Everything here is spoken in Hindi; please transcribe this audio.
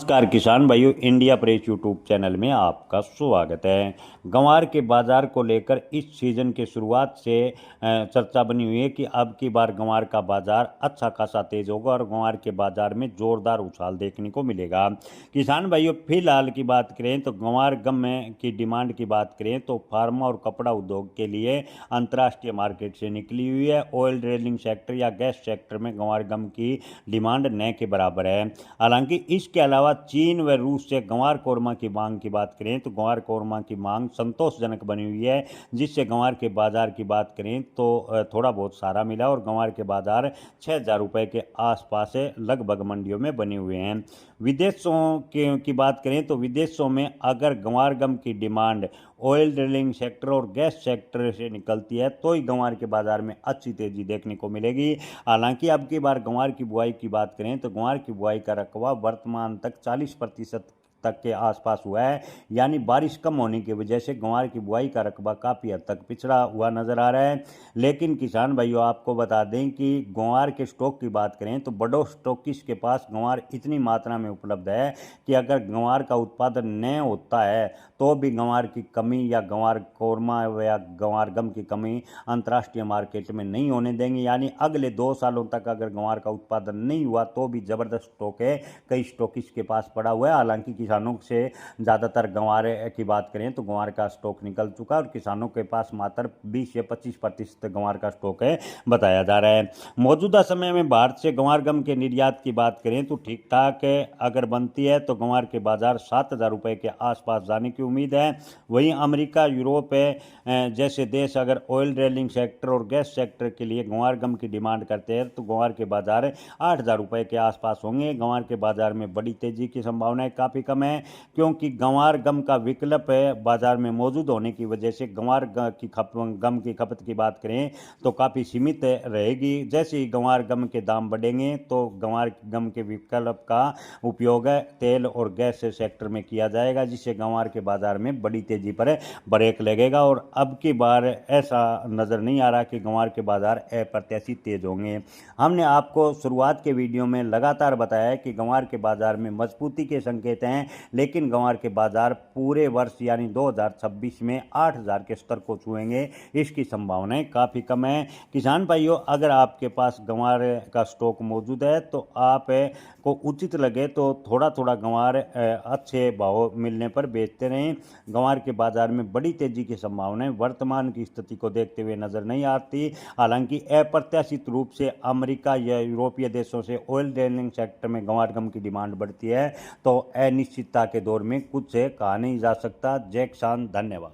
नमस्कार किसान भाइयों, इंडिया प्रेस यूट्यूब चैनल में आपका स्वागत है। गंवार के बाजार को लेकर इस सीजन के शुरुआत से चर्चा बनी हुई है कि अब की बार गंवार का बाजार अच्छा खासा तेज होगा और गंवार के बाजार में जोरदार उछाल देखने को मिलेगा। किसान भाइयों, फिलहाल की बात करें तो गंवार गम की डिमांड की बात करें तो फार्मा और कपड़ा उद्योग के लिए अंतर्राष्ट्रीय मार्केट से निकली हुई है। ऑयल ड्रिलिंग सेक्टर या गैस सेक्टर में गंवार गम की डिमांड न के बराबर है। हालांकि इसके अलावा चीन व रूस से गंवार कोरमा की मांग की बात करें तो गंवार कोरमा की मांग संतोषजनक बनी हुई है, जिससे गंवार के बाजार की बात करें तो थोड़ा बहुत सहारा मिला और गंवार के बाजार 6,000 रुपये के आसपास लगभग मंडियों में बने हुए हैं। विदेशों की बात करें तो विदेशों में अगर गंवार गम की डिमांड ऑयल ड्रिलिंग सेक्टर और गैस सेक्टर से निकलती है तो ही गंवार के बाजार में अच्छी तेजी देखने को मिलेगी। हालांकि अब की बार गंवार की बुआई की बात करें तो गंवार की बुआई का रकबा वर्तमान तक 40% तक के आसपास हुआ है, यानी बारिश कम होने की वजह से गंवार की बुआई का रकबा काफ़ी हद तक पिछड़ा हुआ नजर आ रहा है। लेकिन किसान भाइयों, आपको बता दें कि गंवार के स्टॉक की बात करें तो बड़ो स्टॉकिस्ट के पास गंवार इतनी मात्रा में उपलब्ध है कि अगर गंवार का उत्पादन न होता है तो भी गंवार की कमी या गंवार कोरमा या गंवार गम की कमी अंतर्राष्ट्रीय मार्केट में नहीं होने देंगे। यानी अगले 2 सालों तक अगर गंवार का उत्पादन नहीं हुआ तो भी ज़बरदस्त स्टॉक है, कई स्टॉकिस्ट के पास पड़ा हुआ है। हालांकि किसानों से ज़्यादातर गंवार की बात करें तो गंवार का स्टॉक निकल चुका है और किसानों के पास मात्र 20 से 25% गंवार का स्टॉक है बताया जा रहा है। मौजूदा समय में भारत से गंवार गम के निर्यात की बात करें तो ठीक ठाक अगर बनती है तो गंवार के बाजार 7,000 रुपये के आसपास जाने की उम्मीद है। वहीं अमेरिका, यूरोप जैसे देश अगर ऑयल ड्रिलिंग सेक्टर और गैस सेक्टर के लिए गंवार गम की डिमांड करते हैं तो गंवार के बाजार 8,000 रुपये के आसपास होंगे। गंवार के बाजार में बड़ी तेजी की संभावनाएं काफ़ी कम है, क्योंकि गंवार गम का विकल्प बाजार में मौजूद होने की वजह से गंवार गम की खपत की बात करें तो काफ़ी सीमित रहेगी। जैसे ही गंवार गम के दाम बढ़ेंगे तो गंवार गम के विकल्प का उपयोग तेल और गैस सेक्टर में किया जाएगा, जिससे गंवार के बाजार में बड़ी तेजी पर ब्रेक लगेगा। और अब की बार ऐसा नज़र नहीं आ रहा कि गंवार के बाजार अप्रत्याशित तेज होंगे। हमने आपको शुरुआत के वीडियो में लगातार बताया है कि गंवार के बाजार में मजबूती के संकेत हैं, लेकिन गंवार के बाजार पूरे वर्ष यानी 2026 में 8,000 के स्तर को छुएंगे, इसकी संभावनाएं काफ़ी कम है। किसान भाइयों, अगर आपके पास गंवार का स्टॉक मौजूद है तो आप को उचित लगे तो थोड़ा थोड़ा गंवार अच्छे भाव मिलने पर बेचते रहें। गंवार के बाजार में बड़ी तेजी की संभावनाएं वर्तमान की स्थिति को देखते हुए नजर नहीं आती। हालांकि अप्रत्याशित रूप से अमेरिका या यूरोपीय देशों से ऑयल ड्रिलिंग सेक्टर में गंवार गम की डिमांड बढ़ती है तो अनिश्चितता के दौर में कुछ कहा नहीं जा सकता। जय किसान, धन्यवाद।